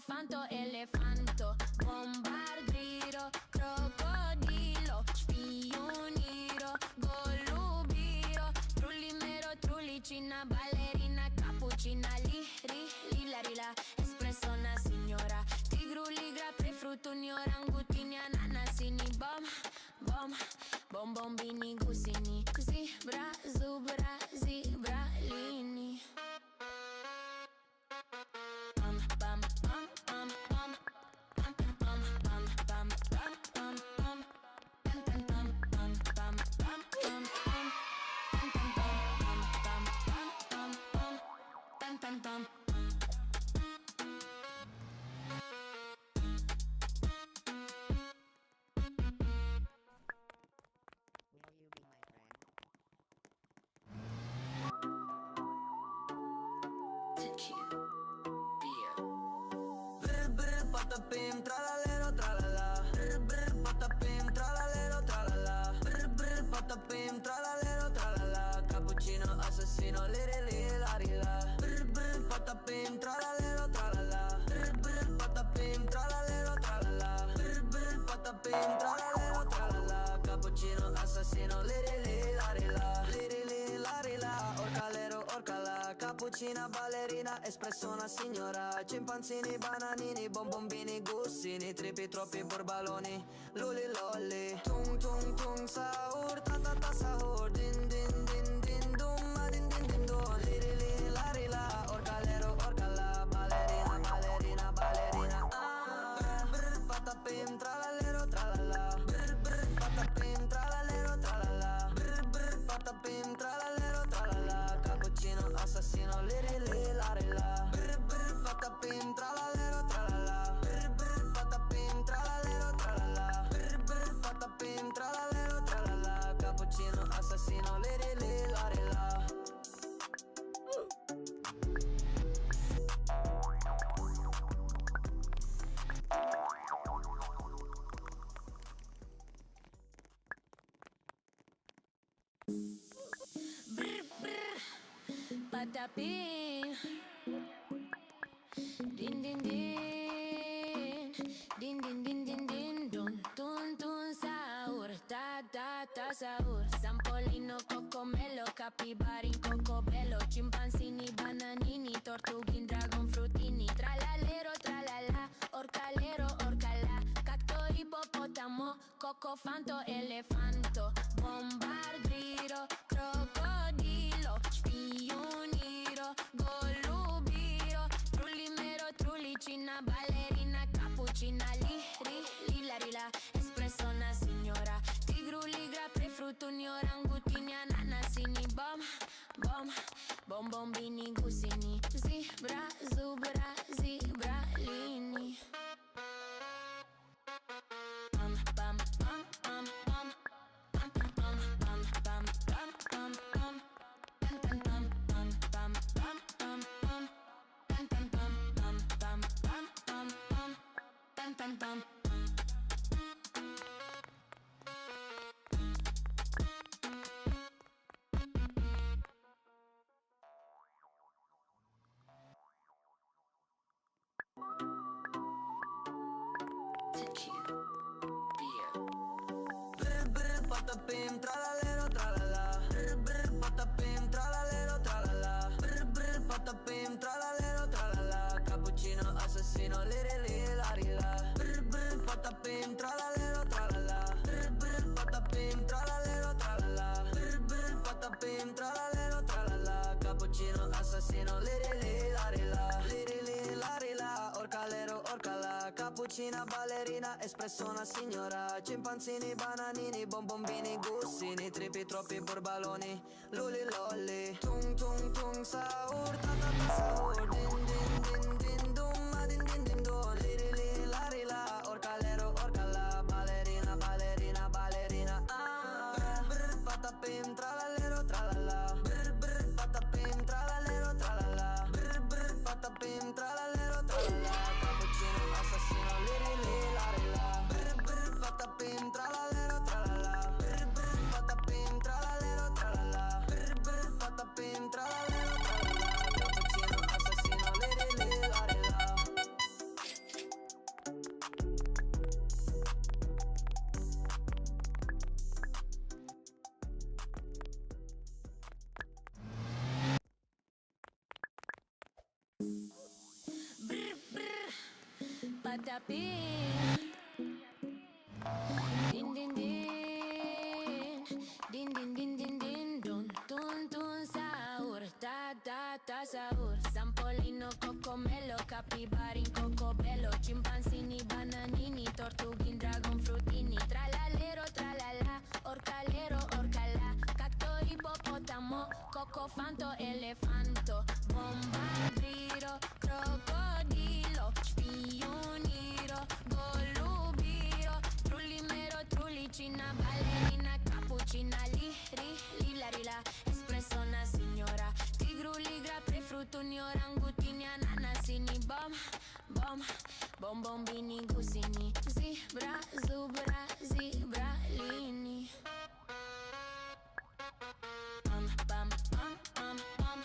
fanto, elefanto, bombardiro, crocodilo, spioniro, golubiro, trullimero, trullicina, ballerina, cappuccina, lila, espresso una signora, tigru, ligra, prefruttuni, orangutini, ananasini, bombini, gusini, zebra, zubra, zibralini. Patapim, tralalero, tralala. Brr, brr, patapim, tralalero, tralala. Brr, brr, patapim, tralalero, tralala. Cappuccino, assassino, liri, larila. Brr, brr, patapim, tralalero, tralala. Brr, brr, patapim, tralalero, tralala. Brr, brr, patapim, tralalero, tralala. Cappuccino, assassino, liri, larila. Liri, larila. Orcalero, orcala. Cappuccina, ballerina, espresso una signora. Cimpanzini, bananini, bombombini, gussini, tripi, troppi borbaloni, luli, lolli. Tung, tung, tung, sahur, ta, ta, ta, sahur. Din, din, din, din, dum, ma, din, din, din, dum. Liri, li, lari, la. Orcalero, orcala. Ballerina, ballerina, ballerina. Ah, brr, brr, patapim, tralalero, tralala. Brr, brr, patapim, tralalero, tralala. Brr, brr, patapim, tralalero, tralala. Cappuccino, assassino, liri, li, lari, la. Brr, brr, patapim, tralalero, tralala. Brr, brr, patapim, tralalero, tralala. Brr, brr, patapim, tralalero, tralala. Cappuccino, assassino, liri, li, lari, la. Brr, brr, patapim. Din, din, din. Din, din, din, din, din. Dun, tun, tun, sahur. Ta, ta, ta, sahur. Sampolino, cocomelo, capibarin, cocobello. Cimpanzini, bananini, tortughin, dragon, frutini. Tralalero, tralala. Orcalero, orcala. Cacto, ippopotamo, cocofanto, elefanto. Bombardiro, crocodilo, spioniro, golubiro, trullimero, trullicina, ballerina, cappuccina, lila, espresso una signora, tigru, ligra, prefruttuni, orangutini, ananasini, bombini, gusini, zebra, zubra, zibralini. Brr, brr, patapim, tralalero, tralala. Brr, brr, patapim, tralalero, tralala. Brr, brr, patapim, tralalero, tralala. Cappuccino, assassino, liri, lari, la. Brr, brr, patapim, tralalero, tralala. Brr, brr, patapim, tralalero, tralala. Brr, brr, patapim, tralalero, tralala. Cappuccino, assassino, liri, lari, la. Liri, lari, la. Orcalero, orcala. Cappuccina, ballerina, espresso una signora. Cimpanzini, bananini, bombombini, gussini, tripi, troppi borbaloni, luli, lolli. Tung, tung, tung, sahur, ta, ta, ta, sahur. Din, din, din, din, dum, ma, din, din, din, dum. Liri, li, lari, la. Orcalero, orcala. Ballerina, ballerina, ballerina. Ah, brr, brr, patapim, tralalero, tralala. Brr, brr, patapim, tralalero, tralala. Brr, brr, patapim, tralalero, tralala. Cappuccino, assassino, liri, lari, la. Brr, brr, patapim, tralalero, tralala. Brr, brr, patapim, tralalero, tralala. Brr, brr, patapim, tralalero, tralala. Cappuccino, assassino, liri, lari. patapim. Din din din, din din din din din, dun tun tun sahur, ta ta ta sahur. Sampolino, cocomelo, capibari, cocobello, chimpanzini, bananini, tortughin, dragon frutini, tralalero, tralala, orcalero, orcala, cacto, ippopotamo, cocofanto, elefanto, bombardiro, crocodilo, spioniro, golubiro, trullimero, trullicina, ballerina, cappuccina, lila, espresso una signora, tigru, ligra, prefruttuni, orangutini, ananasini, bombini, gusini, zebra, zubra, zebralini. Pam pam pam pam pam.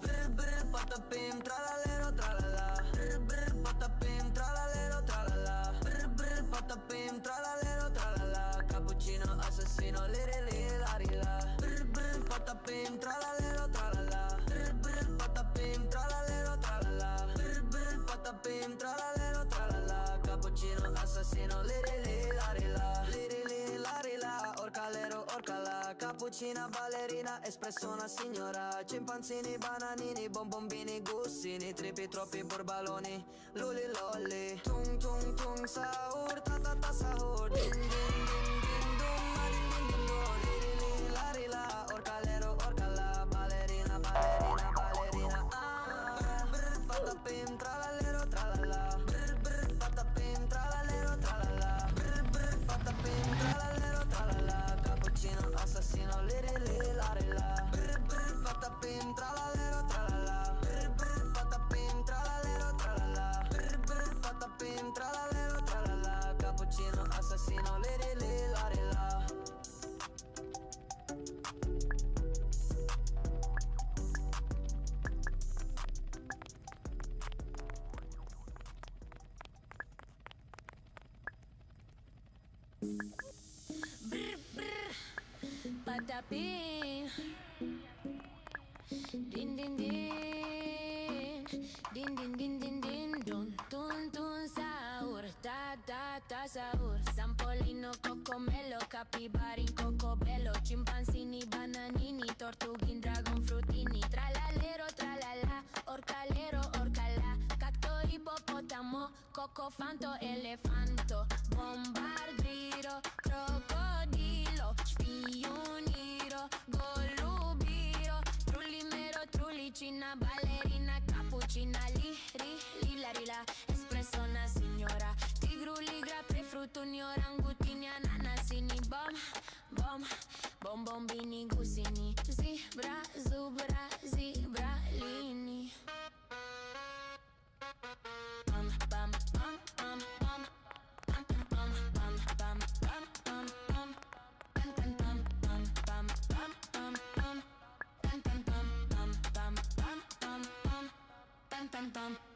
Brr brr patapim tralalero tralala. Brr brr patapim tralalero tralala. Brr brr patapim tralalero tralala. Cappuccino assassino liri larila. Brr brr patapim tralalero tralala. Brr brr patapim tralalero tralala. Brr brr patapim tralalero tralala. Cappuccino assassino liri larila. Liri larila. Orcalero orcala. Cappuccina ballerina, espresso una signora. Cimpanzini, bananini, bombombini, gussini, tripi, troppi borbaloni, luli lolli. Tung tung tung sahur, ta ta ta sahur. Din din din din dum, ma din din din dum. Liri li lari la, orcalero orcala, ballerina ballerina ballerina. Ah, brr patapim tralalero tralala. Brr brr patapim tralalero tralala. Brr brr patapim tralalero tralala. Cappuccino assassino liri lari la. Brr brr patapim tralalero tralala. Brr brr patapim tralalero tralala. Brr brr patapim tralalero tralala. Cappuccino assassino liri lari la. Brr brr, patapim. Din din din, din din din din din, dun tun tun sahur, ta ta ta sahur. Sampolino, cocomelo, capibari, cocobello, chimpanzini, bananini, tortughin, dragon frutini, tralalero, tralala, orcalero, orcala, cacto, ippopotamo, cocofanto, elefanto, bombardiro, crocodilo, spioniro, golubiro, trullimero, trullicina, ballerina, cappuccina, lila, espresso una signora, tigru, ligra, prefruttuni, orangutini, ananasini, bombini, gusini, zebra, zubra, zebralini. Pam pam pam pam pam. Pam pam